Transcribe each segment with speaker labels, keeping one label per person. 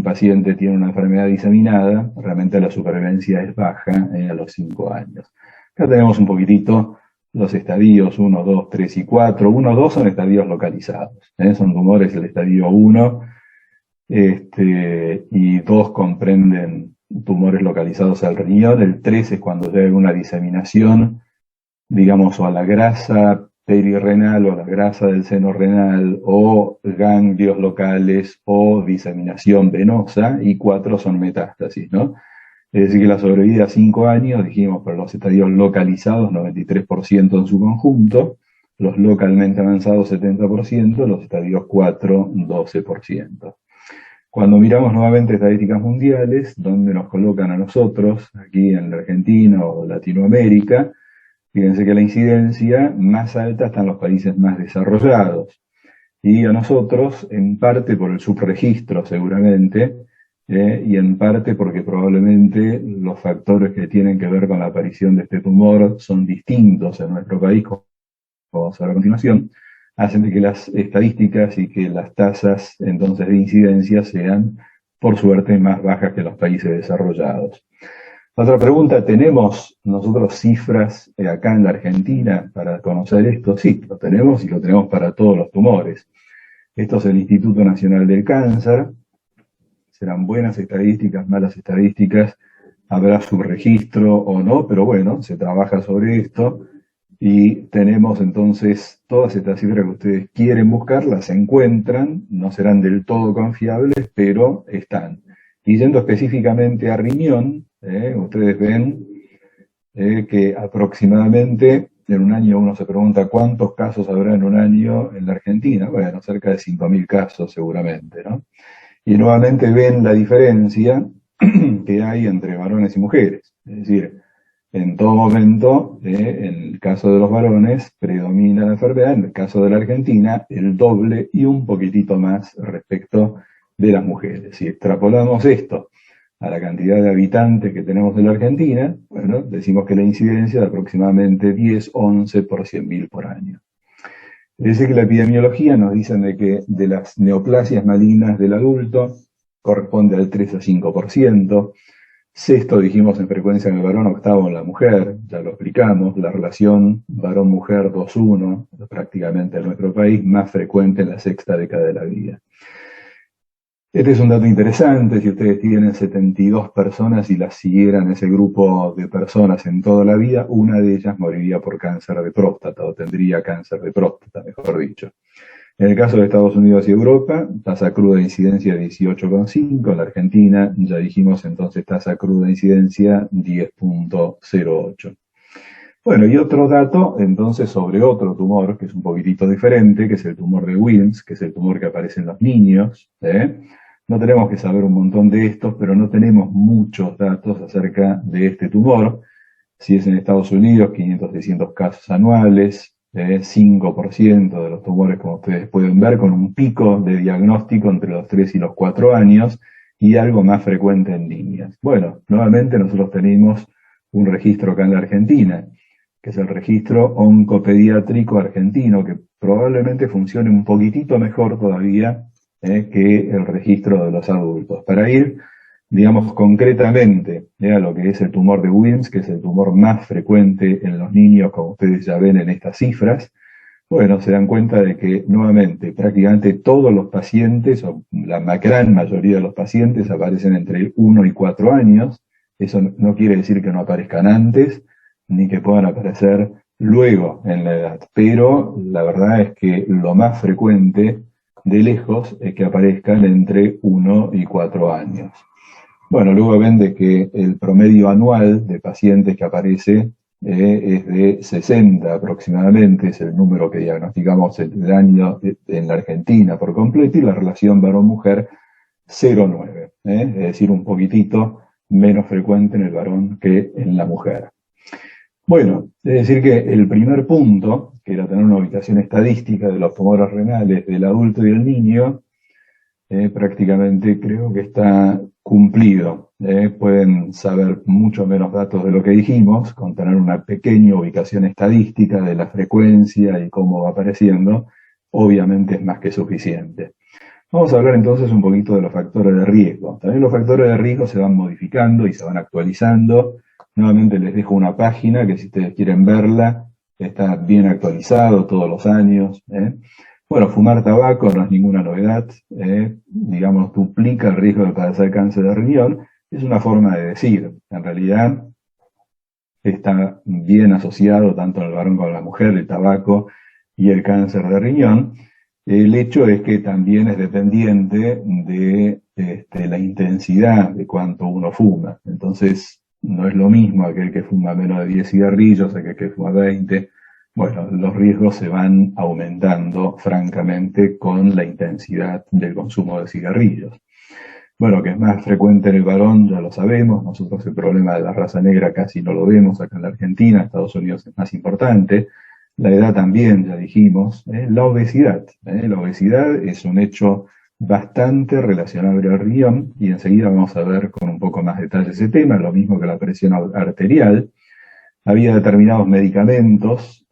Speaker 1: paciente tiene una enfermedad diseminada, realmente la supervivencia es baja a los 5 años. Acá tenemos un poquitito los estadios 1, 2, 3 y 4. 1, 2 son estadios localizados, son tumores del estadio 1, y 2 comprenden tumores localizados al riñón. El 3 es cuando ya hay una diseminación, digamos, o a la grasa perirrenal o a la grasa del seno renal, o ganglios locales o diseminación venosa, y 4 son metástasis, ¿no? Es decir, que la sobrevida a 5 años, dijimos, para los estadios localizados, 93% en su conjunto, los localmente avanzados, 70%, los estadios 4, 12%. Cuando miramos nuevamente estadísticas mundiales, donde nos colocan a nosotros, aquí en la Argentina o Latinoamérica, fíjense que la incidencia más alta está en los países más desarrollados. Y a nosotros, en parte por el subregistro seguramente, y en parte porque probablemente los factores que tienen que ver con la aparición de este tumor son distintos en nuestro país, como vamos a ver a continuación, hacen de que las estadísticas y que las tasas entonces de incidencia sean, por suerte, más bajas que los países desarrollados. Otra pregunta, ¿tenemos nosotros cifras acá en la Argentina para conocer esto? Sí, lo tenemos, y lo tenemos para todos los tumores. Esto es el Instituto Nacional del Cáncer. Serán buenas estadísticas, malas estadísticas, habrá subregistro o no, pero bueno, se trabaja sobre esto. Y tenemos entonces todas estas cifras que ustedes quieren buscar, las encuentran, no serán del todo confiables, pero están. Y yendo específicamente a riñón, ustedes ven que aproximadamente en un año uno se pregunta cuántos casos habrá en un año en la Argentina. Bueno, cerca de 5.000 casos seguramente, ¿no? Y nuevamente ven la diferencia que hay entre varones y mujeres. Es decir, en todo momento, en el caso de los varones, predomina la enfermedad, en el caso de la Argentina, el doble y un poquitito más respecto de las mujeres. Si extrapolamos esto a la cantidad de habitantes que tenemos en la Argentina, bueno, decimos que la incidencia es de aproximadamente 10, 11 por 100.000 por año. Es decir, que la epidemiología nos dice de que de las neoplasias malignas del adulto corresponde al 3 a 5%. Sexto, dijimos, en frecuencia en el varón, octavo en la mujer, ya lo explicamos, la relación varón-mujer 2-1, prácticamente en nuestro país, más frecuente en la sexta década de la vida. Este es un dato interesante: si ustedes tienen 72 personas y las siguieran ese grupo de personas en toda la vida, una de ellas moriría por cáncer de próstata, o tendría cáncer de próstata, mejor dicho. En el caso de Estados Unidos y Europa, tasa cruda de incidencia 18,5, en la Argentina, ya dijimos entonces, tasa cruda de incidencia 10,08. Bueno, y otro dato entonces sobre otro tumor que es un poquitito diferente, que es el tumor de Wilms, que es el tumor que aparece en los niños. No tenemos que saber un montón de estos, pero no tenemos muchos datos acerca de este tumor. Si es en Estados Unidos, 500, 600 casos anuales, 5% de los tumores, como ustedes pueden ver, con un pico de diagnóstico entre los 3 y los 4 años, y algo más frecuente en niñas. Bueno, nuevamente nosotros tenemos un registro acá en la Argentina, que es el registro oncopediátrico argentino, que probablemente funcione un poquitito mejor todavía que el registro de los adultos. Para ir, digamos, concretamente a lo que es el tumor de Wilms, que es el tumor más frecuente en los niños, como ustedes ya ven en estas cifras, bueno, se dan cuenta de que nuevamente prácticamente todos los pacientes, o la gran mayoría de los pacientes, aparecen entre 1 y 4 años. Eso no quiere decir que no aparezcan antes, ni que puedan aparecer luego en la edad, pero la verdad es que lo más frecuente de lejos es que aparezcan entre 1 y 4 años. Bueno, luego ven de que el promedio anual de pacientes que aparece es de 60 aproximadamente, es el número que diagnosticamos el año en la Argentina por completo, y la relación varón-mujer 0,9, es decir, un poquitito menos frecuente en el varón que en la mujer. Bueno, es decir que el primer punto, que era tener una ubicación estadística de los tumores renales del adulto y del niño, prácticamente creo que está cumplido. Pueden saber mucho menos datos de lo que dijimos, con tener una pequeña ubicación estadística de la frecuencia y cómo va apareciendo, obviamente es más que suficiente. Vamos a hablar entonces un poquito de los factores de riesgo. También los factores de riesgo se van modificando y se van actualizando. Nuevamente les dejo una página que si ustedes quieren verla, está bien actualizado todos los años. Bueno, fumar tabaco no es ninguna novedad. Digamos, duplica el riesgo de padecer cáncer de riñón. Es una forma de decir. En realidad está bien asociado tanto en el varón como en la mujer, el tabaco y el cáncer de riñón. El hecho es que también es dependiente de la intensidad de cuánto uno fuma. Entonces, no es lo mismo aquel que fuma menos de 10 cigarrillos, aquel que fuma 20. Bueno, los riesgos se van aumentando francamente con la intensidad del consumo de cigarrillos. Bueno, que es más frecuente en el varón, ya lo sabemos. Nosotros el problema de la raza negra casi no lo vemos acá en la Argentina, Estados Unidos es más importante. La edad también, ya dijimos. La obesidad. La obesidad es un hecho bastante relacionable al riñón y enseguida vamos a ver con un poco más detalle ese tema, lo mismo que la presión arterial. Había determinados medicamentos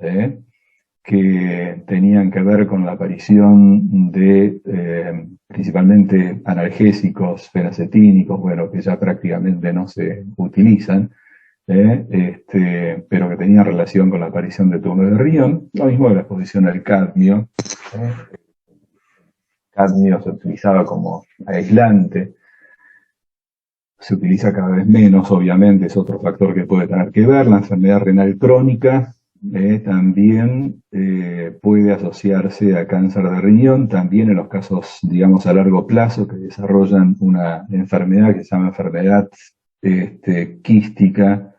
Speaker 1: que tenían que ver con la aparición de principalmente analgésicos, fenacetínicos, bueno, que ya prácticamente no se utilizan, pero que tenían relación con la aparición de tumores de riñón, lo mismo de la exposición al cadmio. El cadmio se utilizaba como aislante, se utiliza cada vez menos, obviamente, es otro factor que puede tener que ver. La enfermedad renal crónica también puede asociarse a cáncer de riñón, también en los casos, digamos, a largo plazo, que desarrollan una enfermedad que se llama enfermedad quística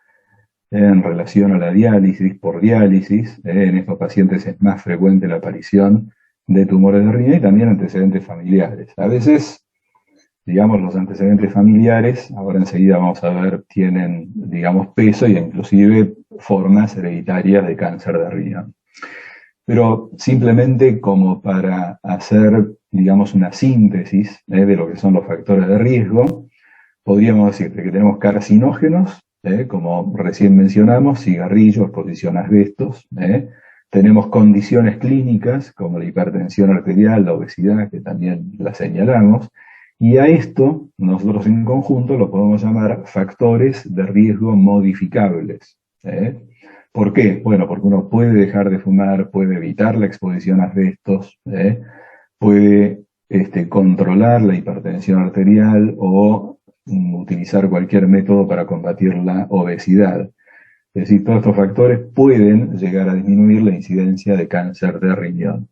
Speaker 1: en relación a la diálisis, por diálisis. En estos pacientes es más frecuente la aparición de tumores de riñón y también antecedentes familiares. A veces, digamos, los antecedentes familiares, ahora enseguida vamos a ver, tienen, digamos, peso y inclusive formas hereditarias de cáncer de riñón. Pero simplemente como para hacer, digamos, una síntesis de lo que son los factores de riesgo, podríamos decir que tenemos carcinógenos, como recién mencionamos, cigarrillos, exposición a asbestos. Tenemos condiciones clínicas como la hipertensión arterial, la obesidad, que también la señalamos. Y a esto, nosotros en conjunto lo podemos llamar factores de riesgo modificables. ¿Por qué? Bueno, porque uno puede dejar de fumar, puede evitar la exposición a asbestos, puede controlar la hipertensión arterial o utilizar cualquier método para combatir la obesidad. Es decir, todos estos factores pueden llegar a disminuir la incidencia de cáncer de riñón.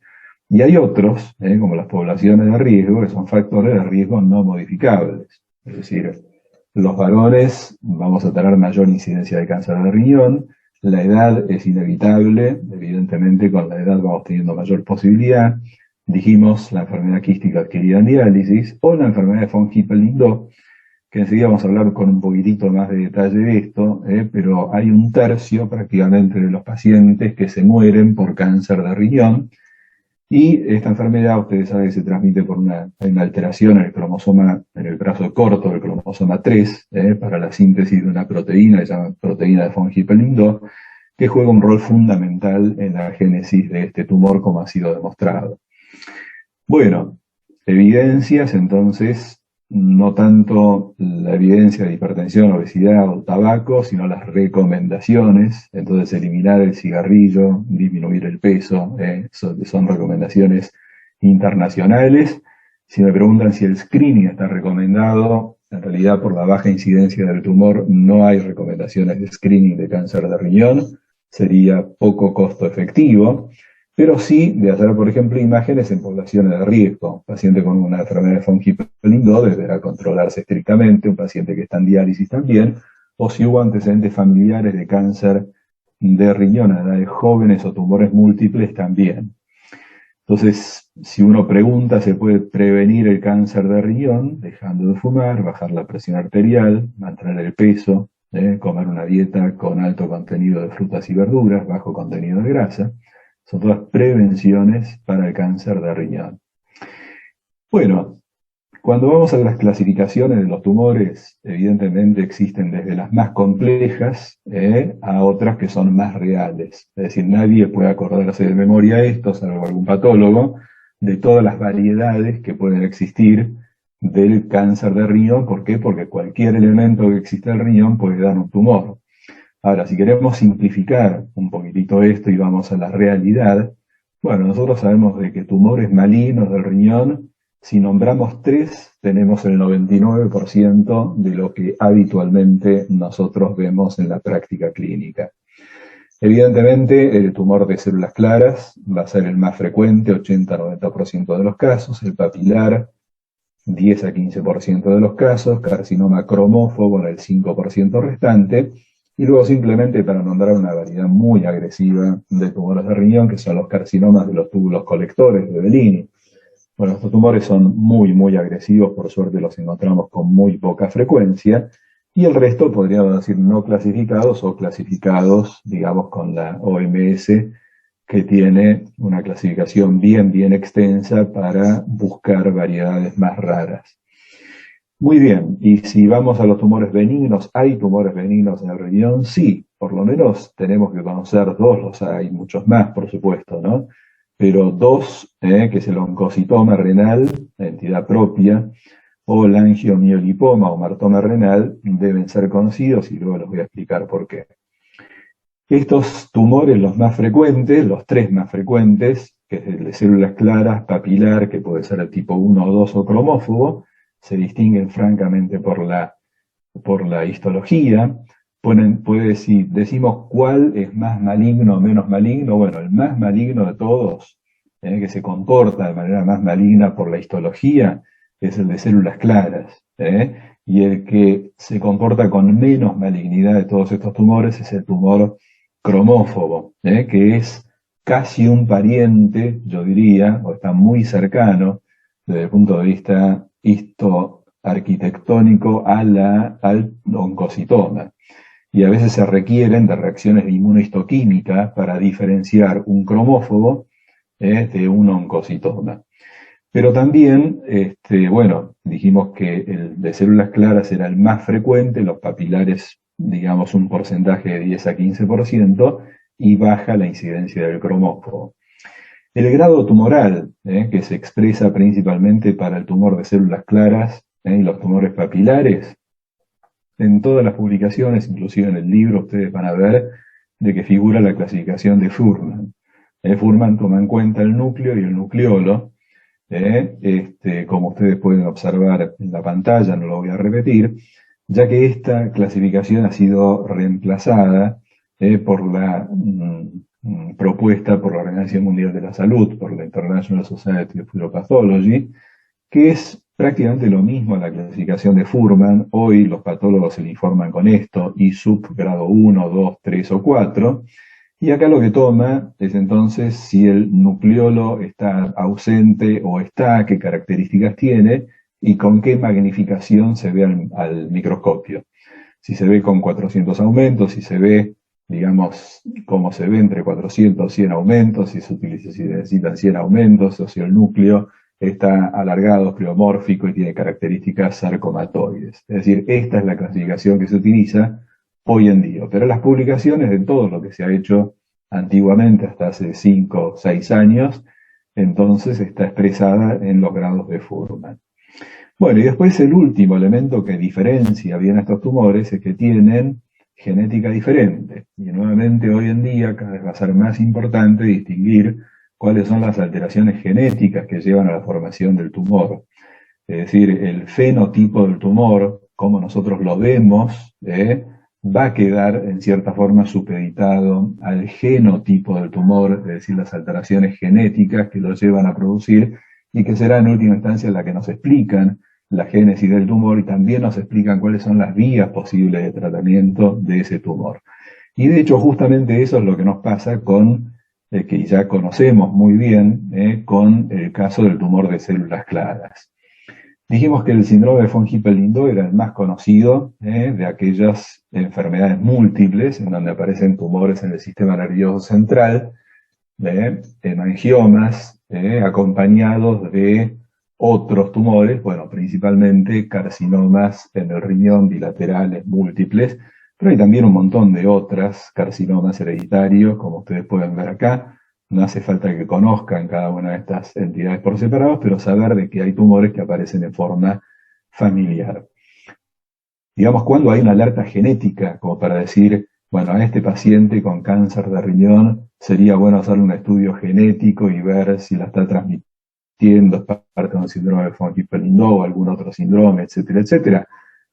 Speaker 1: Y hay otros, como las poblaciones de riesgo, que son factores de riesgo no modificables. Es decir, los varones vamos a tener mayor incidencia de cáncer de riñón, la edad es inevitable, evidentemente con la edad vamos teniendo mayor posibilidad. Dijimos la enfermedad quística adquirida en diálisis o la enfermedad de von Hippel-Lindau, que enseguida vamos a hablar con un poquitito más de detalle de esto, pero hay un tercio prácticamente de los pacientes que se mueren por cáncer de riñón. Y esta enfermedad, ustedes saben que se transmite por una alteración en el cromosoma, en el brazo corto del cromosoma 3, para la síntesis de una proteína, que se llama proteína de von Hippel-Lindau, que juega un rol fundamental en la génesis de este tumor, como ha sido demostrado. Bueno, evidencias, entonces, no tanto la evidencia de hipertensión, obesidad o tabaco, sino las recomendaciones. Entonces, eliminar el cigarrillo, disminuir el peso, son recomendaciones internacionales. Si me preguntan si el screening está recomendado, en realidad por la baja incidencia del tumor no hay recomendaciones de screening de cáncer de riñón, sería poco costo efectivo. Pero sí de hacer, por ejemplo, imágenes en poblaciones de riesgo. Un paciente con una enfermedad de von Hippel-Lindau deberá controlarse estrictamente, un paciente que está en diálisis también, o si hubo antecedentes familiares de cáncer de riñón en edades jóvenes o tumores múltiples también. Entonces, si uno pregunta, ¿se puede prevenir el cáncer de riñón? Dejando de fumar, bajar la presión arterial, mantener el peso, comer una dieta con alto contenido de frutas y verduras, bajo contenido de grasa. Son todas prevenciones para el cáncer de riñón. Bueno, cuando vamos a las clasificaciones de los tumores, evidentemente existen desde las más complejas a otras que son más reales. Es decir, nadie puede acordarse de memoria esto, salvo algún patólogo, de todas las variedades que pueden existir del cáncer de riñón. ¿Por qué? Porque cualquier elemento que exista en el riñón puede dar un tumor. Ahora, si queremos simplificar un poquitito esto y vamos a la realidad, bueno, nosotros sabemos de que tumores malignos del riñón, si nombramos 3, tenemos el 99% de lo que habitualmente nosotros vemos en la práctica clínica. Evidentemente, el tumor de células claras va a ser el más frecuente, 80-90% de los casos, el papilar, 10 a 15% de los casos, carcinoma cromófobo en el 5% restante, y luego simplemente para nombrar una variedad muy agresiva de tumores de riñón, que son los carcinomas de los túbulos colectores de Bellini. Bueno, estos tumores son muy agresivos, por suerte los encontramos con muy poca frecuencia, y el resto podríamos decir no clasificados o clasificados, digamos, con la OMS, que tiene una clasificación bien extensa para buscar variedades más raras. Muy bien, y si vamos a los tumores benignos, ¿hay tumores benignos en el riñón? Sí, por lo menos tenemos que conocer 2, los hay muchos más, por supuesto, ¿no? Pero 2, que es el oncocitoma renal, entidad propia, o el angiomiolipoma o martoma renal, deben ser conocidos y luego les voy a explicar por qué. Estos tumores, los más frecuentes, los 3 más frecuentes, que es el de células claras, papilar, que puede ser el tipo 1 o 2 o cromófobo, se distinguen francamente por la histología. Si decimos cuál es más maligno o menos maligno, bueno, el más maligno de todos, que se comporta de manera más maligna por la histología, es el de células claras, y el que se comporta con menos malignidad de todos estos tumores es el tumor cromófobo, que es casi un pariente, yo diría, o está muy cercano desde el punto de vista histoarquitectónico al oncocitoma. Y a veces se requieren de reacciones de inmunohistoquímica para diferenciar un cromófobo de un oncocitoma. Pero también, bueno, dijimos que el de células claras era el más frecuente, los papilares, digamos, un porcentaje de 10 a 15%, y baja la incidencia del cromófobo. El grado tumoral, que se expresa principalmente para el tumor de células claras y los tumores papilares, en todas las publicaciones, inclusive en el libro, ustedes van a ver de que figura la clasificación de Fuhrman. Fuhrman toma en cuenta el núcleo y el nucleolo. Como ustedes pueden observar en la pantalla, no lo voy a repetir, ya que esta clasificación ha sido reemplazada por la propuesta por la Organización Mundial de la Salud, por la International Society of Uropathology, que es prácticamente lo mismo a la clasificación de Fuhrman. Hoy los patólogos se le informan con esto, ISUP grado 1, 2, 3 o 4, y acá lo que toma es entonces si el nucleolo está ausente o está, qué características tiene y con qué magnificación se ve al microscopio. Si se ve con 400 aumentos, si se ve, digamos, cómo se ve entre 400 y 100 aumentos, si se necesitan 100 aumentos, o si el núcleo está alargado, pleomórfico y tiene características sarcomatoides. Es decir, esta es la clasificación que se utiliza hoy en día. Pero las publicaciones de todo lo que se ha hecho antiguamente, hasta hace 5 o 6 años, entonces está expresada en los grados de Fuhrman. Bueno, y después el último elemento que diferencia bien a estos tumores es que tienen genética diferente. Y nuevamente hoy en día cada vez va a ser más importante distinguir cuáles son las alteraciones genéticas que llevan a la formación del tumor. Es decir, el fenotipo del tumor, como nosotros lo vemos, va a quedar en cierta forma supeditado al genotipo del tumor, es decir, las alteraciones genéticas que lo llevan a producir y que será en última instancia la que nos explican la génesis del tumor y también nos explican cuáles son las vías posibles de tratamiento de ese tumor. Y de hecho justamente eso es lo que nos pasa con, que ya conocemos muy bien, con el caso del tumor de células claras. Dijimos que el síndrome de von Hippel-Lindau era el más conocido de aquellas enfermedades múltiples en donde aparecen tumores en el sistema nervioso central, hemangiomas, acompañados de otros tumores, bueno, principalmente carcinomas en el riñón bilaterales múltiples, pero hay también un montón de otras carcinomas hereditarios, como ustedes pueden ver acá, no hace falta que conozcan cada una de estas entidades por separado, pero saber de que hay tumores que aparecen en forma familiar. Digamos, cuando hay una alerta genética, como para decir, bueno, a este paciente con cáncer de riñón sería bueno hacerle un estudio genético y ver si la está transmitiendo, es parte de un síndrome de von Hippel-Lindau o algún otro síndrome, etcétera, etcétera.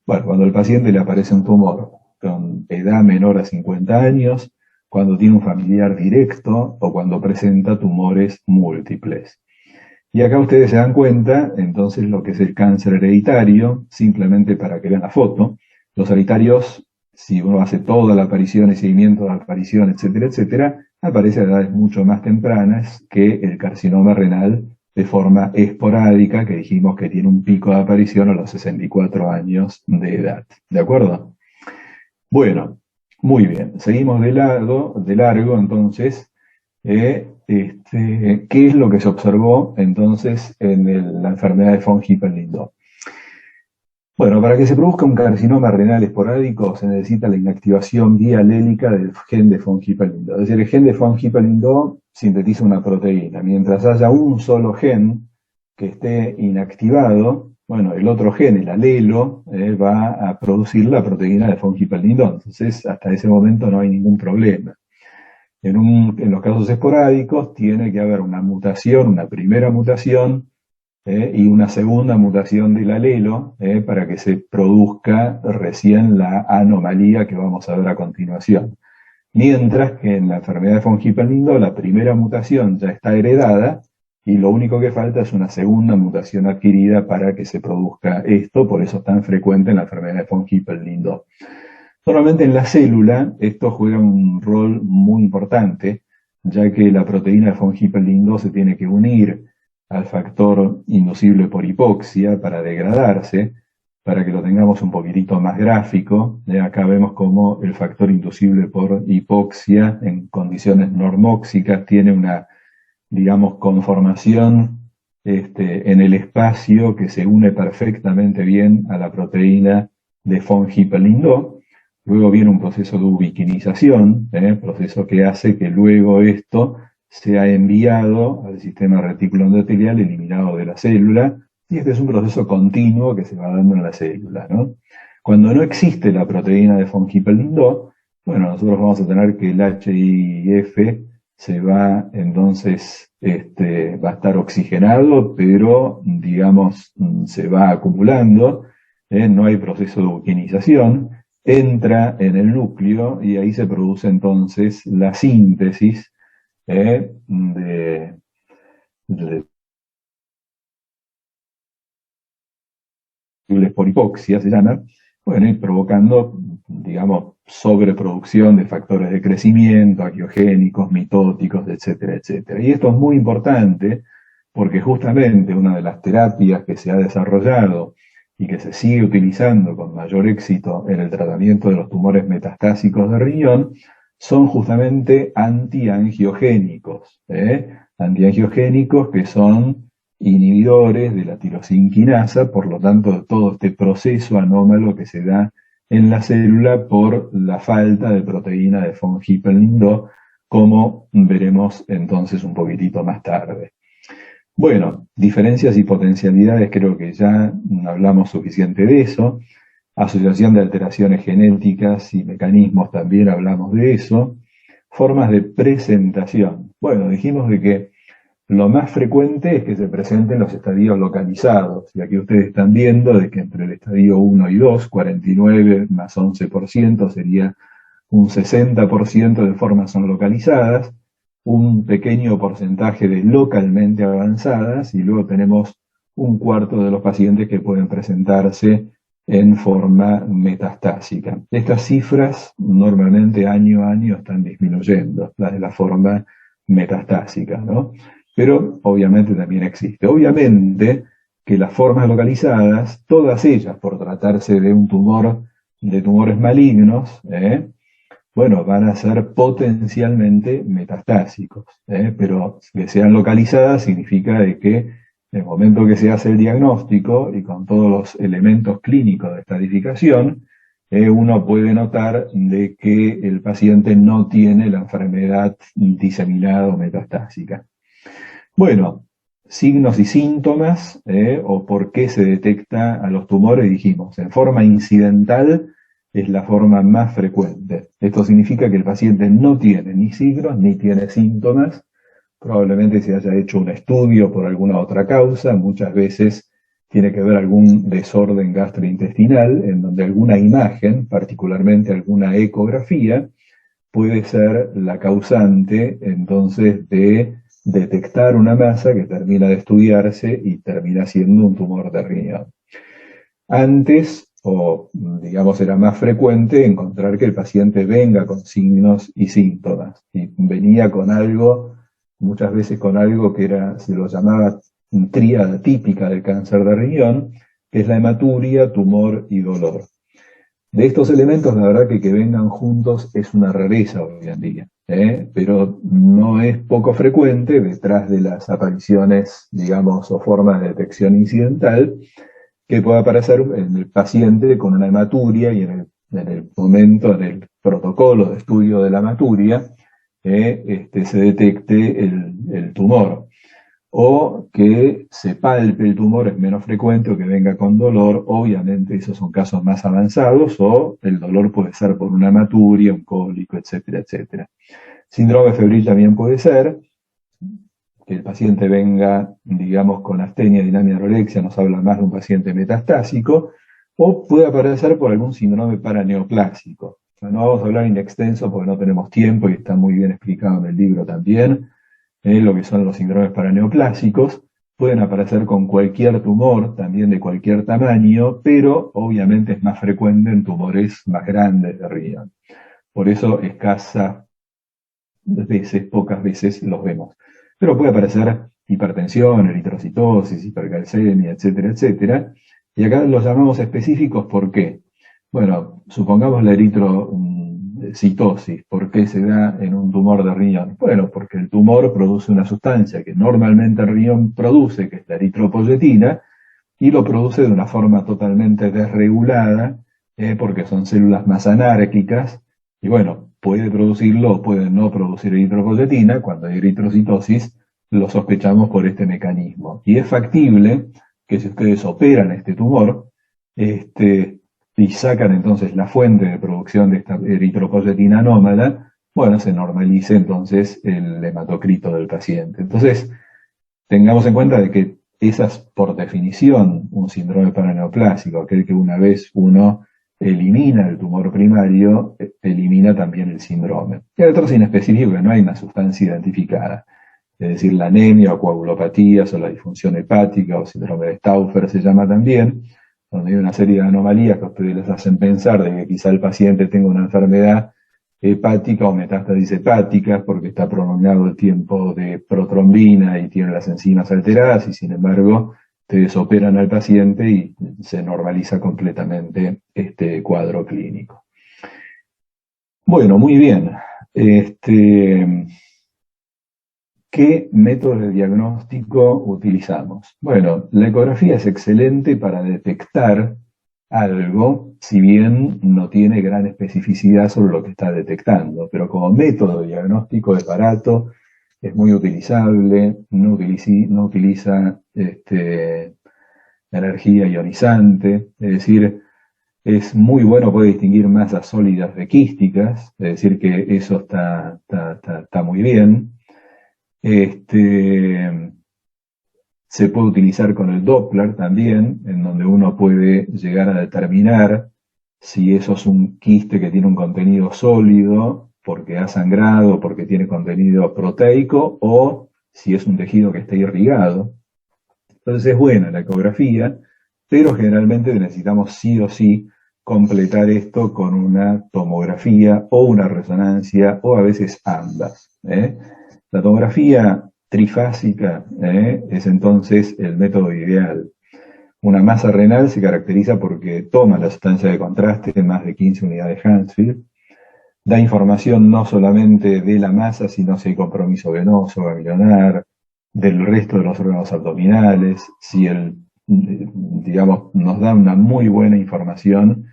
Speaker 1: Bueno, cuando al paciente le aparece un tumor con edad menor a 50 años, cuando tiene un familiar directo o cuando presenta tumores múltiples. Y acá ustedes se dan cuenta, entonces, lo que es el cáncer hereditario, simplemente para que vean la foto. Los hereditarios, si uno hace toda la aparición y seguimiento de la aparición, etcétera, etcétera, aparece a edades mucho más tempranas que el carcinoma renal de forma esporádica, que dijimos que tiene un pico de aparición a los 64 años de edad. ¿De acuerdo? Bueno, muy bien. Seguimos de largo, entonces. ¿Qué es lo que se observó entonces en la enfermedad de von Hippel-Lindau? Bueno, para que se produzca un carcinoma renal esporádico se necesita la inactivación bialélica del gen de von Hippel-Lindau. Es decir, el gen de von Hippel-Lindau sintetiza una proteína. Mientras haya un solo gen que esté inactivado, bueno, el otro gen, el alelo, va a producir la proteína de von Hippel-Lindau. Entonces, hasta ese momento no hay ningún problema. En los casos esporádicos tiene que haber una mutación, una primera mutación y una segunda mutación del alelo para que se produzca recién la anomalía que vamos a ver a continuación. Mientras que en la enfermedad de von Hippel-Lindau la primera mutación ya está heredada y lo único que falta es una segunda mutación adquirida para que se produzca esto, por eso es tan frecuente en la enfermedad de von Hippel-Lindau. Normalmente en la célula esto juega un rol muy importante, ya que la proteína de von Hippel-Lindau se tiene que unir al factor inducible por hipoxia para degradarse. Para que lo tengamos un poquitito más gráfico, acá vemos cómo el factor inducible por hipoxia en condiciones normóxicas tiene una, digamos, conformación en el espacio que se une perfectamente bien a la proteína de von Hippel-Lindau. Luego viene un proceso de ubiquinización, proceso que hace que luego esto sea enviado al sistema retículo endotelial, eliminado de la célula, y este es un proceso continuo que se va dando en la célula, ¿no? Cuando no existe la proteína de von Hippel-Lindau, bueno, nosotros vamos a tener que el HIF se va, entonces, va a estar oxigenado, pero, digamos, se va acumulando, no hay proceso de ubiquinización, entra en el núcleo y ahí se produce entonces la síntesis de por hipoxia, se llama, bueno, y provocando, digamos, sobreproducción de factores de crecimiento, angiogénicos, mitóticos, etcétera, etcétera. Y esto es muy importante porque justamente una de las terapias que se ha desarrollado y que se sigue utilizando con mayor éxito en el tratamiento de los tumores metastásicos de riñón son justamente antiangiogénicos, antiangiogénicos que son inhibidores de la tirosinquinasa, por lo tanto de todo este proceso anómalo que se da en la célula por la falta de proteína de von Hippel-Lindau, como veremos entonces un poquitito más tarde. Bueno, diferencias y potencialidades, creo que ya hablamos suficiente de eso. Asociación de alteraciones genéticas y mecanismos, también hablamos de eso. Formas de presentación. Bueno, dijimos de que lo más frecuente es que se presenten los estadios localizados. Y aquí ustedes están viendo de que entre el estadio 1 y 2, 49 más 11% sería un 60% de formas son localizadas, un pequeño porcentaje de localmente avanzadas, y luego tenemos un cuarto de los pacientes que pueden presentarse en forma metastásica. Estas cifras normalmente año a año están disminuyendo, las de la forma metastásica, ¿no? Pero obviamente también existe. Obviamente que las formas localizadas, todas ellas por tratarse de un tumor, de tumores malignos, bueno, van a ser potencialmente metastásicos, pero que sean localizadas significa de que en el momento que se hace el diagnóstico y con todos los elementos clínicos de estadificación, uno puede notar de que el paciente no tiene la enfermedad diseminada o metastásica. Bueno, signos y síntomas, o por qué se detecta a los tumores, dijimos, en forma incidental es la forma más frecuente. Esto significa que el paciente no tiene ni signos ni tiene síntomas. Probablemente se haya hecho un estudio por alguna otra causa, muchas veces tiene que ver algún desorden gastrointestinal, en donde alguna imagen, particularmente alguna ecografía, puede ser la causante entonces de detectar una masa que termina de estudiarse y termina siendo un tumor de riñón. Antes, o digamos era más frecuente, encontrar que el paciente venga con signos y síntomas, y venía con algo, muchas veces con algo que se lo llamaba tríada típica del cáncer de riñón, que es la hematuria, tumor y dolor. De estos elementos, la verdad que vengan juntos es una rareza hoy en día, pero no es poco frecuente detrás de las apariciones, digamos, o formas de detección incidental, que pueda aparecer en el paciente con una hematuria y en el momento, en el protocolo de estudio de la hematuria, se detecte el tumor. O que se palpe el tumor es menos frecuente o que venga con dolor, obviamente esos son casos más avanzados, o el dolor puede ser por una hematuria, un cólico, etcétera, etcétera. Síndrome febril también puede ser, que el paciente venga, digamos, con astenia, dinamia, anorexia, nos habla más de un paciente metastásico, o puede aparecer por algún síndrome paraneoplásico. O sea, no vamos a hablar en extenso porque no tenemos tiempo y está muy bien explicado en el libro también, lo que son los síndromes paraneoplásicos. Pueden aparecer con cualquier tumor, también de cualquier tamaño, pero obviamente es más frecuente en tumores más grandes de riñón. Por eso escasas veces, pocas veces los vemos. Pero puede aparecer hipertensión, eritrocitosis, hipercalcemia, etcétera, etcétera. Y acá los llamamos específicos, ¿por qué? Bueno, supongamos la eritrocitosis. ¿Por qué se da en un tumor de riñón? Bueno, porque el tumor produce una sustancia que normalmente el riñón produce, que es la eritropoyetina, y lo produce de una forma totalmente desregulada, porque son células más anárquicas, y bueno, puede producirlo o puede no producir eritropoyetina. Cuando hay eritrocitosis, lo sospechamos por este mecanismo. Y es factible que si ustedes operan este tumor, y sacan entonces la fuente de producción de esta eritropoyetina anómala, bueno, se normalice entonces el hematocrito del paciente. Entonces, tengamos en cuenta de que esa es por definición un síndrome paraneoplásico, aquel que una vez uno elimina el tumor primario, elimina también el síndrome. Y hay otros inespecíficos que no hay una sustancia identificada, es decir, la anemia o coagulopatías o la disfunción hepática o síndrome de Stauffer se llama también, donde hay una serie de anomalías que a ustedes les hacen pensar de que quizá el paciente tenga una enfermedad hepática o metástasis hepáticas porque está prolongado el tiempo de protrombina y tiene las enzimas alteradas, y sin embargo ustedes operan al paciente y se normaliza completamente este cuadro clínico. Bueno, muy bien. ¿Qué métodos de diagnóstico utilizamos? Bueno, la ecografía es excelente para detectar algo, si bien no tiene gran especificidad sobre lo que está detectando, pero como método de diagnóstico es barato, es muy utilizable, no utiliza energía ionizante, es decir, es muy bueno, puede distinguir masas sólidas de quísticas, es decir, que eso está muy bien. Se puede utilizar con el Doppler también, en donde uno puede llegar a determinar si eso es un quiste que tiene un contenido sólido, porque ha sangrado, porque tiene contenido proteico, o si es un tejido que está irrigado. Entonces es buena la ecografía, pero generalmente necesitamos sí o sí completar esto con una tomografía o una resonancia, o a veces ambas. La tomografía trifásica es entonces el método ideal. Una masa renal se caracteriza porque toma la sustancia de contraste, más de 15 unidades Hansfield, da información no solamente de la masa, sino si hay compromiso venoso, ganglionar, del resto de los órganos abdominales, si digamos, nos da una muy buena información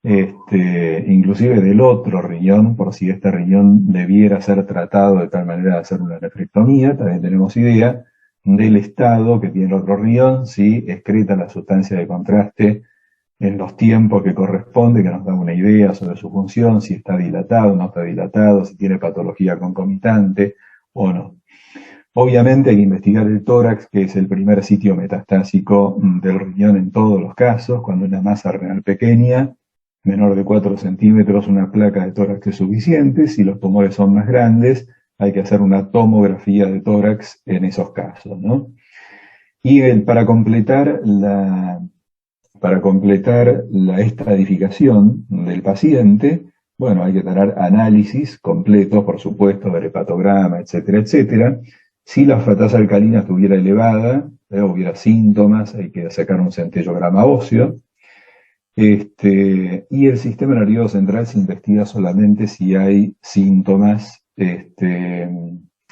Speaker 1: inclusive del otro riñón, por si este riñón debiera ser tratado de tal manera de hacer una nefrectomía. También tenemos idea del estado que tiene el otro riñón, si excreta la sustancia de contraste en los tiempos que corresponde, que nos da una idea sobre su función, si está dilatado, no está dilatado, si tiene patología concomitante o no. Obviamente hay que investigar el tórax, que es el primer sitio metastásico del riñón en todos los casos. Cuando una masa renal pequeña, menor de 4 centímetros, una placa de tórax es suficiente. Si los tumores son más grandes, hay que hacer una tomografía de tórax en esos casos, ¿no? Y para completar la estratificación del paciente, bueno, hay que tener análisis completos, por supuesto, del hepatograma, etcétera, etcétera. Si la fratasa alcalina estuviera elevada, hubiera síntomas, hay que sacar un centellograma óseo. Y el sistema nervioso central se investiga solamente si hay síntomas,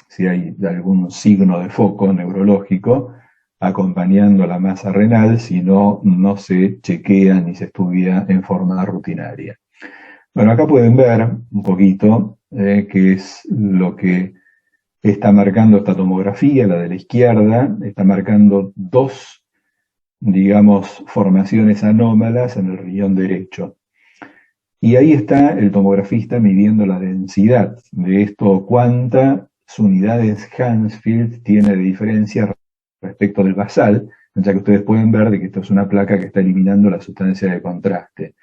Speaker 1: si hay algún signo de foco neurológico acompañando la masa renal, si no, no se chequea ni se estudia en forma rutinaria. Bueno, acá pueden ver un poquito qué es lo que está marcando esta tomografía. La de la izquierda está marcando dos, digamos, formaciones anómalas en el riñón derecho. Y ahí está el tomografista midiendo la densidad de esto, cuántas unidades Hansfield tiene de diferencia respecto del basal, ya que ustedes pueden ver de que esto es una placa que está eliminando la sustancia de contraste.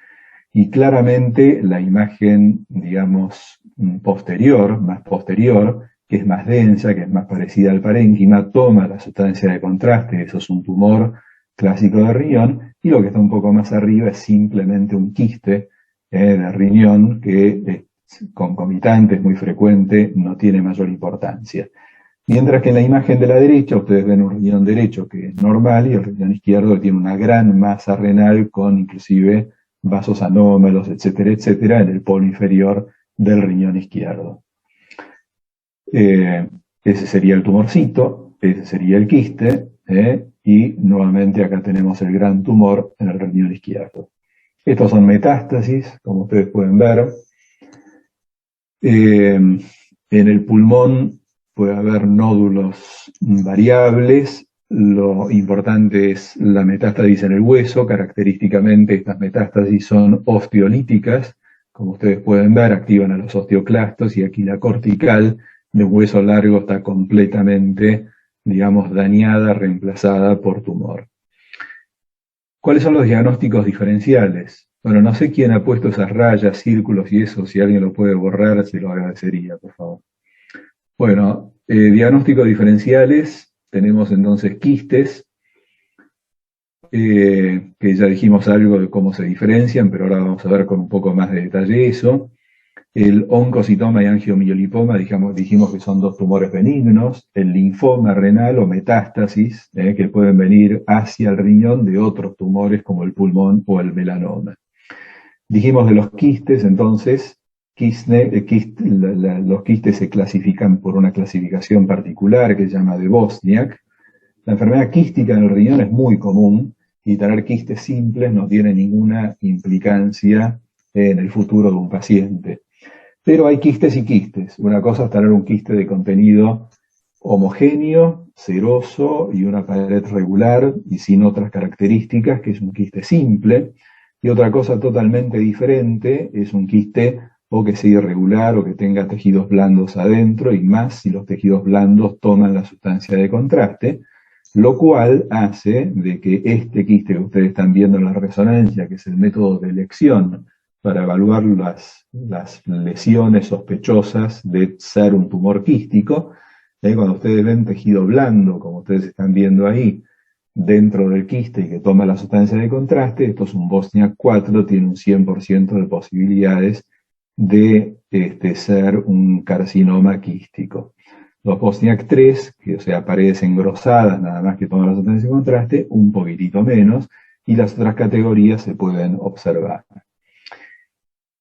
Speaker 1: Y claramente la imagen, digamos, posterior, más posterior, que es más densa, que es más parecida al parénquima, toma la sustancia de contraste, eso es un tumor clásico de riñón, y lo que está un poco más arriba es simplemente un quiste de riñón que es concomitante, es muy frecuente, no tiene mayor importancia. Mientras que en la imagen de la derecha ustedes ven un riñón derecho que es normal y el riñón izquierdo que tiene una gran masa renal con inclusive vasos anómalos, etcétera, etcétera, en el polo inferior del riñón izquierdo. Ese sería el tumorcito, ese sería el quiste, y nuevamente acá tenemos el gran tumor en el riñón izquierdo. Estos son metástasis, como ustedes pueden ver. En el pulmón puede haber nódulos variables. Lo importante es la metástasis en el hueso. Característicamente estas metástasis son osteolíticas. Como ustedes pueden ver, activan a los osteoclastos y aquí la cortical de hueso largo está completamente, digamos, dañada, reemplazada por tumor. ¿Cuáles son los diagnósticos diferenciales? Bueno, no sé quién ha puesto esas rayas, círculos y eso. Si alguien lo puede borrar, se lo agradecería, por favor. Bueno, diagnósticos diferenciales. Tenemos entonces quistes, que ya dijimos algo de cómo se diferencian, pero ahora vamos a ver con un poco más de detalle eso. El oncocitoma y angiomiolipoma, dijimos que son dos tumores benignos. El linfoma renal o metástasis, que pueden venir hacia el riñón de otros tumores como el pulmón o el melanoma. Dijimos de los quistes, entonces, los quistes se clasifican por una clasificación particular que se llama de Bosniak. La enfermedad quística en el riñón es muy común y tener quistes simples no tiene ninguna implicancia en el futuro de un paciente. Pero hay quistes y quistes. Una cosa es tener un quiste de contenido homogéneo, seroso y una pared regular y sin otras características, que es un quiste simple. Y otra cosa totalmente diferente es un quiste o que sea irregular o que tenga tejidos blandos adentro, y más si los tejidos blandos toman la sustancia de contraste, lo cual hace de que este quiste que ustedes están viendo en la resonancia, que es el método de elección para evaluar las lesiones sospechosas de ser un tumor quístico, cuando ustedes ven tejido blando, como ustedes están viendo ahí, dentro del quiste y que toma la sustancia de contraste, esto es un Bosniak 4, tiene un 100% de posibilidades de ser un carcinoma quístico. Los Bosniak 3, que o sea, paredes engrosadas, nada más que toman la sustancia de contraste, un poquitito menos, y las otras categorías se pueden observar.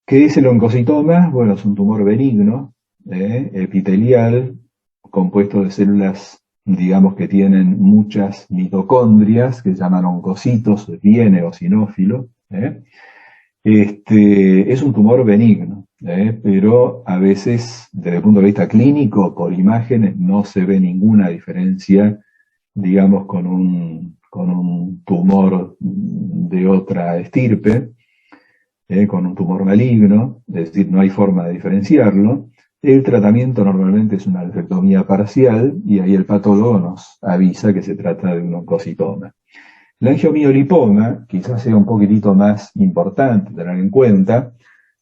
Speaker 1: ¿Qué es el oncocitoma? Bueno, es un tumor benigno, epitelial, compuesto de células, digamos, que tienen muchas mitocondrias, que se llaman oncocitos, bien eosinófilo, Es un tumor benigno, pero a veces, desde el punto de vista clínico, por imágenes, no se ve ninguna diferencia, digamos, con un tumor de otra estirpe, con un tumor maligno, es decir, no hay forma de diferenciarlo. El tratamiento normalmente es una nefrectomía parcial y ahí el patólogo nos avisa que se trata de un oncocitoma. La angiomiolipoma quizás sea un poquitito más importante tener en cuenta.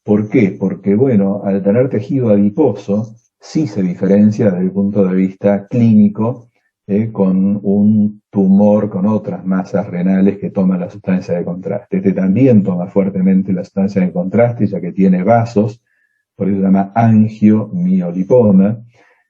Speaker 1: ¿Por qué? Porque, bueno, al tener tejido adiposo, sí se diferencia desde el punto de vista clínico con un tumor con otras masas renales que toman la sustancia de contraste. Este también toma fuertemente la sustancia de contraste, ya que tiene vasos, por eso se llama angiomiolipoma.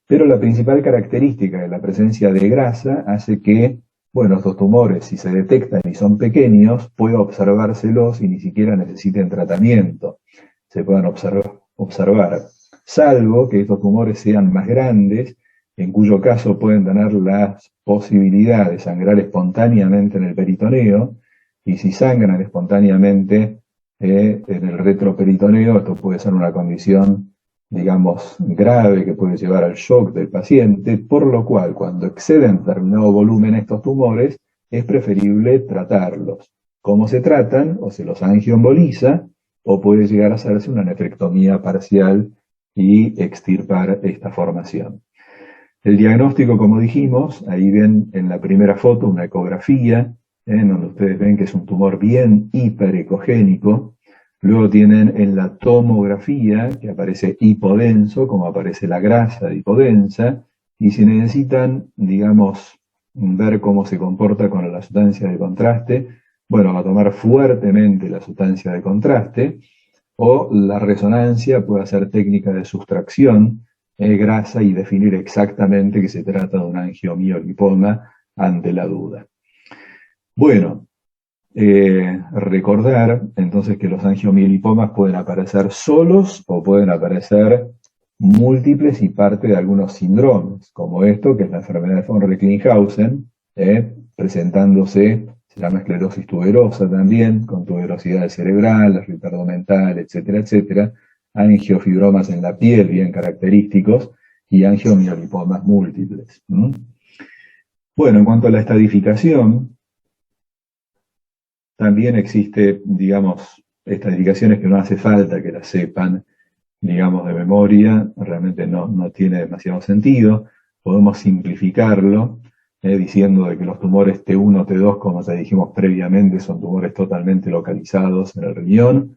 Speaker 1: Pero la principal característica de la presencia de grasa hace que, bueno, estos tumores, si se detectan y son pequeños, pueda observárselos y ni siquiera necesiten tratamiento. Se puedan observar, salvo que estos tumores sean más grandes, en cuyo caso pueden tener la posibilidad de sangrar espontáneamente en el peritoneo, y si sangran espontáneamente en el retroperitoneo, esto puede ser una condición, digamos, grave que puede llevar al shock del paciente, por lo cual cuando exceden determinado volumen estos tumores, es preferible tratarlos. ¿Cómo se tratan? O se los angioemboliza, o puede llegar a hacerse una nefrectomía parcial y extirpar esta formación. El diagnóstico, como dijimos, ahí ven en la primera foto una ecografía, donde ustedes ven que es un tumor bien hiperecogénico. Luego tienen en la tomografía, que aparece hipodenso, como aparece la grasa hipodensa, y si necesitan, digamos, ver cómo se comporta con la sustancia de contraste, bueno, va a tomar fuertemente la sustancia de contraste, o la resonancia puede hacer técnica de sustracción, grasa y definir exactamente que se trata de un angiomiolipoma ante la duda. Bueno, recordar entonces que los angiomielipomas pueden aparecer solos o pueden aparecer múltiples y parte de algunos síndromes, como esto, que es la enfermedad de von Recklinghausen, presentándose, se llama esclerosis tuberosa también, con tuberosidad cerebral, retardo mental, etcétera, etcétera, angiofibromas en la piel bien característicos y angiomielipomas múltiples. Bueno, en cuanto a la estadificación, también existe, digamos, estadificaciones que no hace falta que las sepan, digamos, de memoria, realmente no tiene demasiado sentido. Podemos simplificarlo, diciendo de que los tumores T1, T2, como ya dijimos previamente, son tumores totalmente localizados en el riñón.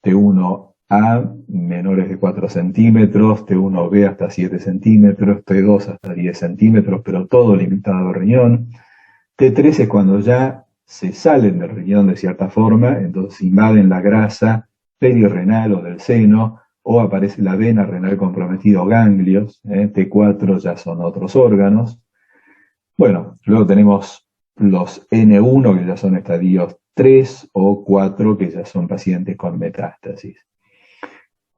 Speaker 1: T1A menores de 4 centímetros, T1B hasta 7 centímetros, T2 hasta 10 centímetros, pero todo limitado al riñón. T3 es cuando ya se salen del riñón de cierta forma, entonces invaden la grasa perirrenal o del seno, o aparece la vena renal comprometida o ganglios. T4 ya son otros órganos. Bueno, luego tenemos los N1, que ya son estadios 3, o 4, que ya son pacientes con metástasis.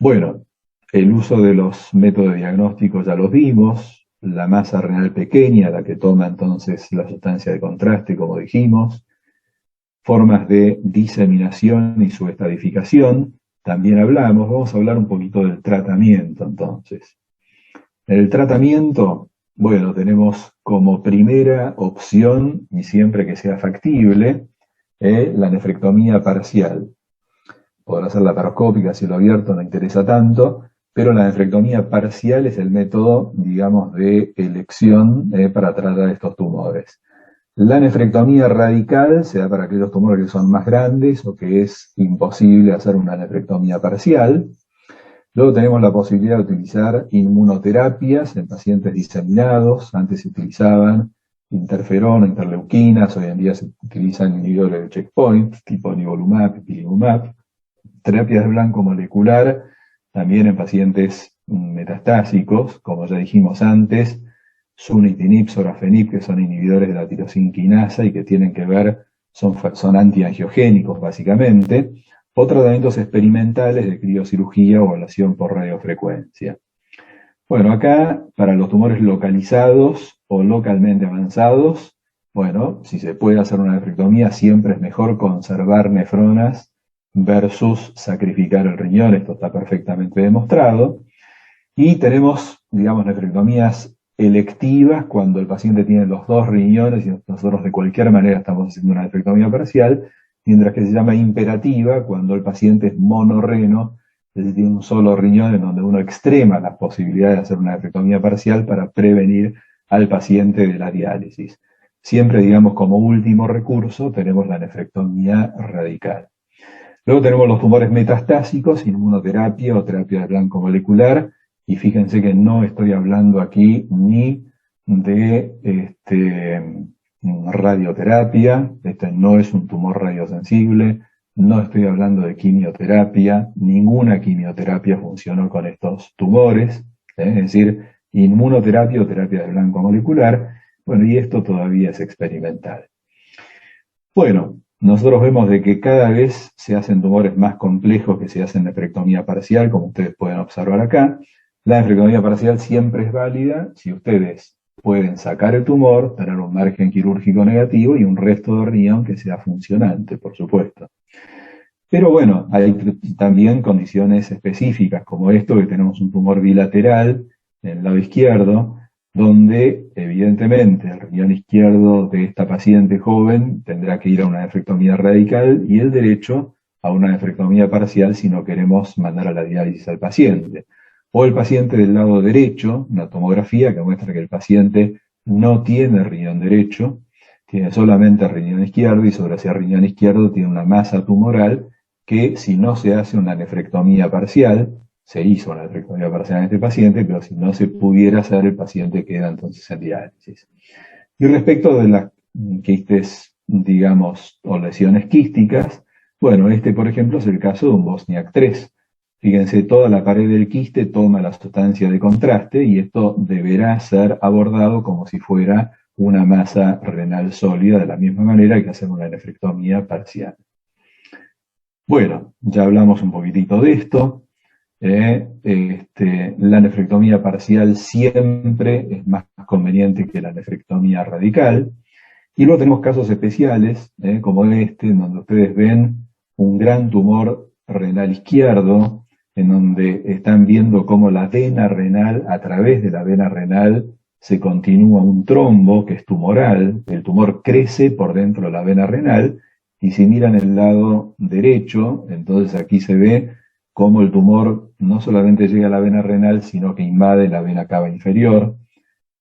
Speaker 1: Bueno, el uso de los métodos de diagnóstico ya los vimos, la masa renal pequeña, la que toma entonces la sustancia de contraste, como dijimos, formas de diseminación y su estadificación, también hablamos. Vamos a hablar un poquito del tratamiento entonces. El tratamiento, bueno, tenemos como primera opción, y siempre que sea factible, la nefrectomía parcial. Podrá ser laparoscópica, cielo abierto, no interesa tanto, pero la nefrectomía parcial es el método, digamos, de elección para tratar estos tumores. La nefrectomía radical se da para aquellos tumores que son más grandes o que es imposible hacer una nefrectomía parcial. Luego tenemos la posibilidad de utilizar inmunoterapias en pacientes diseminados. Antes se utilizaban interferón, interleuquinas, hoy en día se utilizan inhibidores de checkpoint, tipo nivolumab, ipilimumab. Terapias de blanco molecular, también en pacientes metastásicos, como ya dijimos antes, sunitinib, sorafenib, que son inhibidores de la tirosinquinasa y que tienen que ver, son antiangiogénicos básicamente, o tratamientos experimentales de criocirugía o ablación por radiofrecuencia. Bueno, acá, para los tumores localizados o localmente avanzados, bueno, si se puede hacer una nefrectomía, siempre es mejor conservar nefronas versus sacrificar el riñón, esto está perfectamente demostrado. Y tenemos, digamos, nefrectomías electivas cuando el paciente tiene los dos riñones y nosotros de cualquier manera estamos haciendo una nefrectomía parcial, mientras que se llama imperativa cuando el paciente es monorreno, es decir, tiene un solo riñón en donde uno extrema las posibilidades de hacer una nefrectomía parcial para prevenir al paciente de la diálisis. Siempre, digamos, como último recurso tenemos la nefrectomía radical. Luego tenemos los tumores metastásicos, inmunoterapia o terapia de blanco molecular, y fíjense que no estoy hablando aquí ni de radioterapia, este no es un tumor radiosensible, no estoy hablando de quimioterapia, ninguna quimioterapia funcionó con estos tumores, es decir, inmunoterapia o terapia de blanco molecular, bueno, y esto todavía es experimental. Bueno, nosotros vemos de que cada vez se hacen tumores más complejos que se hacen nefrectomía parcial, como ustedes pueden observar acá. La nefrectomía parcial siempre es válida si ustedes pueden sacar el tumor, tener un margen quirúrgico negativo y un resto de riñón que sea funcionante, por supuesto. Pero bueno, hay también condiciones específicas, como esto, que tenemos un tumor bilateral en el lado izquierdo, donde evidentemente el riñón izquierdo de esta paciente joven tendrá que ir a una nefrectomía radical y el derecho a una nefrectomía parcial si no queremos mandar a la diálisis al paciente. O el paciente del lado derecho, una tomografía que muestra que el paciente no tiene riñón derecho, tiene solamente riñón izquierdo y sobre ese riñón izquierdo tiene una masa tumoral que si no se hace una nefrectomía parcial, se hizo una nefrectomía parcial en este paciente, pero si no se pudiera hacer, el paciente queda entonces en diálisis. Y respecto de las quistes, digamos, o lesiones quísticas, bueno, este por ejemplo es el caso de un Bosniak 3. Fíjense, toda la pared del quiste toma la sustancia de contraste y esto deberá ser abordado como si fuera una masa renal sólida, de la misma manera hay que hacer una nefrectomía parcial. Bueno, ya hablamos un poquitito de esto. La nefrectomía parcial siempre es más conveniente que la nefrectomía radical. Y luego tenemos casos especiales, como este, en donde ustedes ven un gran tumor renal izquierdo, en donde están viendo cómo la vena renal, a través de la vena renal, se continúa un trombo que es tumoral, el tumor crece por dentro de la vena renal, y si miran el lado derecho, entonces aquí se ve cómo el tumor no solamente llega a la vena renal, sino que invade la vena cava inferior.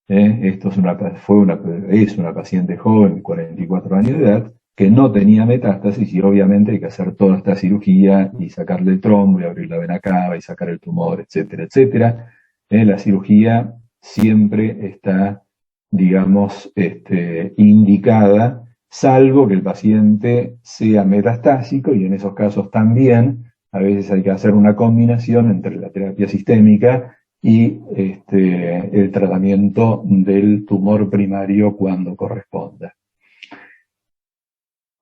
Speaker 1: Esto es una paciente joven de 44 años de edad que no tenía metástasis y obviamente hay que hacer toda esta cirugía y sacarle el trombo y abrir la vena cava y sacar el tumor, etcétera, etcétera. La cirugía siempre está, digamos, indicada, salvo que el paciente sea metastásico y en esos casos también a veces hay que hacer una combinación entre la terapia sistémica y el tratamiento del tumor primario cuando corresponda.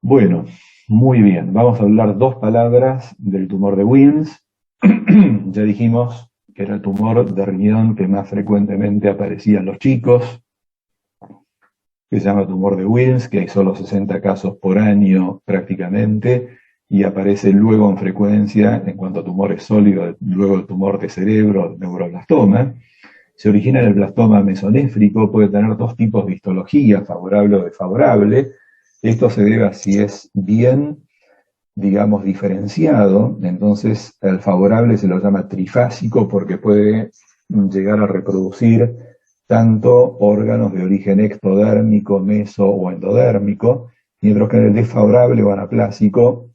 Speaker 1: Bueno, muy bien, vamos a hablar dos palabras del tumor de Wilms. Ya dijimos que era el tumor de riñón que más frecuentemente aparecía en los chicos, que se llama tumor de Wilms, que hay solo 60 casos por año prácticamente, y aparece luego en frecuencia en cuanto a tumores sólidos, luego el tumor de cerebro, el neuroblastoma. Se origina en el blastoma mesonéfrico, puede tener dos tipos de histología, favorable o desfavorable. Esto se debe a si es bien, digamos, diferenciado, entonces el favorable se lo llama trifásico porque puede llegar a reproducir tanto órganos de origen ectodérmico, meso o endodérmico, mientras que en el desfavorable o anaplásico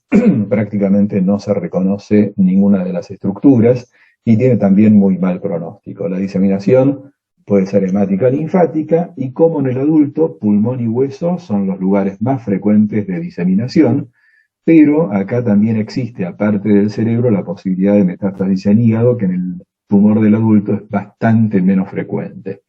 Speaker 1: prácticamente no se reconoce ninguna de las estructuras y tiene también muy mal pronóstico. La diseminación puede ser hemática linfática y como en el adulto, pulmón y hueso son los lugares más frecuentes de diseminación, pero acá también existe, aparte del cerebro, la posibilidad de metástasis en hígado, que en el tumor del adulto es bastante menos frecuente.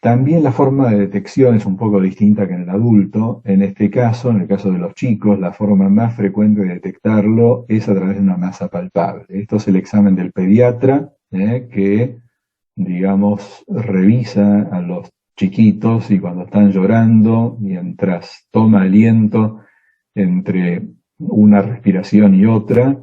Speaker 1: También la forma de detección es un poco distinta que en el adulto. En este caso, en el caso de los chicos, la forma más frecuente de detectarlo es a través de una masa palpable. Esto es el examen del pediatra, que, digamos, revisa a los chiquitos y cuando están llorando, mientras toma aliento entre una respiración y otra,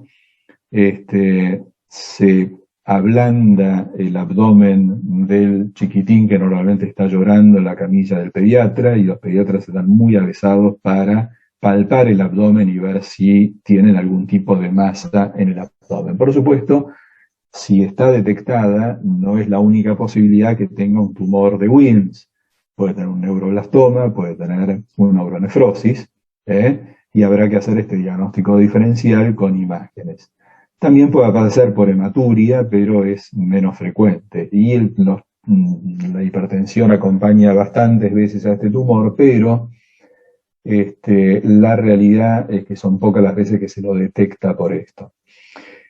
Speaker 1: se ablanda el abdomen del chiquitín que normalmente está llorando en la camilla del pediatra, y los pediatras están muy avesados para palpar el abdomen y ver si tienen algún tipo de masa en el abdomen. Por supuesto, si está detectada, no es la única posibilidad que tenga un tumor de Wilms. Puede tener un neuroblastoma, puede tener una neuronefrosis, y habrá que hacer este diagnóstico diferencial con imágenes. También puede aparecer por hematuria, pero es menos frecuente. Y la hipertensión acompaña bastantes veces a este tumor, pero la realidad es que son pocas las veces que se lo detecta por esto.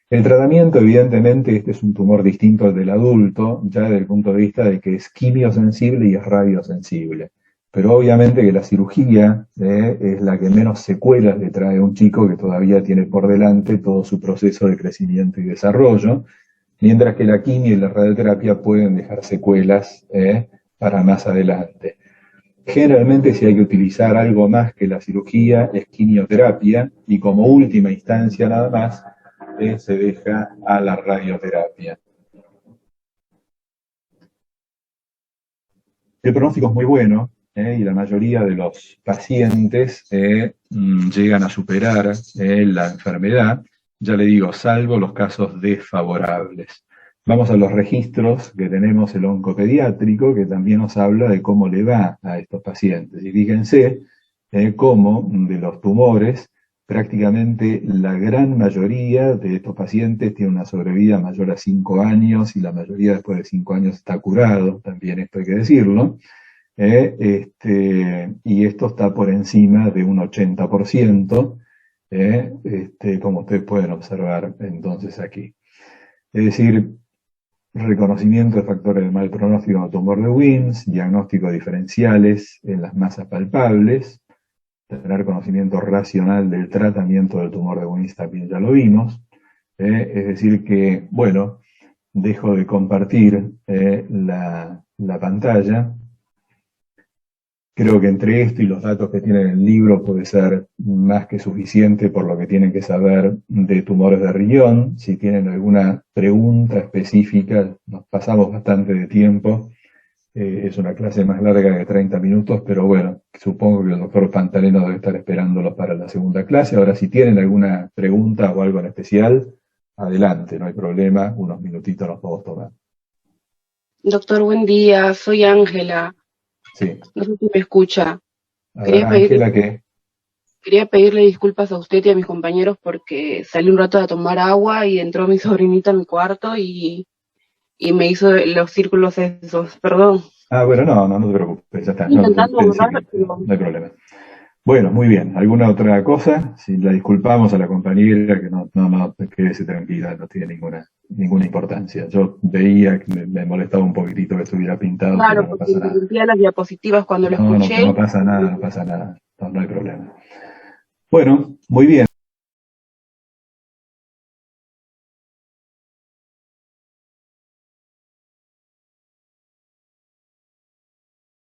Speaker 1: El tratamiento, evidentemente, este es un tumor distinto al del adulto, ya desde el punto de vista de que es quimiosensible y es radiosensible. Pero obviamente que la cirugía es la que menos secuelas le trae a un chico que todavía tiene por delante todo su proceso de crecimiento y desarrollo, mientras que la quimio y la radioterapia pueden dejar secuelas para más adelante. Generalmente, si hay que utilizar algo más que la cirugía, es quimioterapia, y como última instancia nada más, se deja a la radioterapia. El pronóstico es muy bueno, y la mayoría de los pacientes llegan a superar la enfermedad, ya le digo, salvo los casos desfavorables. Vamos a los registros que tenemos el oncopediátrico, que también nos habla de cómo le va a estos pacientes. Y fíjense cómo de los tumores, prácticamente la gran mayoría de estos pacientes tiene una sobrevida mayor a 5 años, y la mayoría después de 5 años está curado, también esto hay que decirlo. Y esto está por encima de un 80%, como ustedes pueden observar entonces aquí. Es decir, reconocimiento de factores de mal pronóstico en tumor de Wilms, diagnósticos diferenciales en las masas palpables, tener conocimiento racional del tratamiento del tumor de Wilms también ya lo vimos. Es decir que, bueno, dejo de compartir la pantalla. Creo que entre esto y los datos que tiene en el libro puede ser más que suficiente por lo que tienen que saber de tumores de riñón. Si tienen alguna pregunta específica, nos pasamos bastante de tiempo. Es una clase más larga de 30 minutos, pero bueno, supongo que el doctor Pantaleno debe estar esperándolos para la segunda clase. Ahora, si tienen alguna pregunta o algo en especial, adelante, no hay problema, unos minutitos nos podemos tomar.
Speaker 2: Doctor, buen día, soy Ángela.
Speaker 1: Sí.
Speaker 2: No sé si me escucha.
Speaker 1: A ver, Ángela, ¿qué?
Speaker 2: Quería pedirle disculpas a usted y a mis compañeros porque salí un rato a tomar agua y entró mi sobrinita en mi cuarto y me hizo los círculos esos, perdón.
Speaker 1: Ah, bueno, no te preocupes, ya está.
Speaker 2: Estoy intentando
Speaker 1: Pensé
Speaker 2: borrar,
Speaker 1: que no hay problema. Bueno, muy bien. ¿Alguna otra cosa? Si la disculpamos a la compañera, que no, quédese tranquila, no tiene ninguna importancia. Yo veía que me molestaba un poquitito que estuviera pintado,
Speaker 2: claro,
Speaker 1: pero no
Speaker 2: porque
Speaker 1: pasa nada.
Speaker 2: interrumpía las diapositivas cuando lo
Speaker 1: No
Speaker 2: escuché.
Speaker 1: pasa nada, no hay problema. No hay problema. Bueno, muy bien.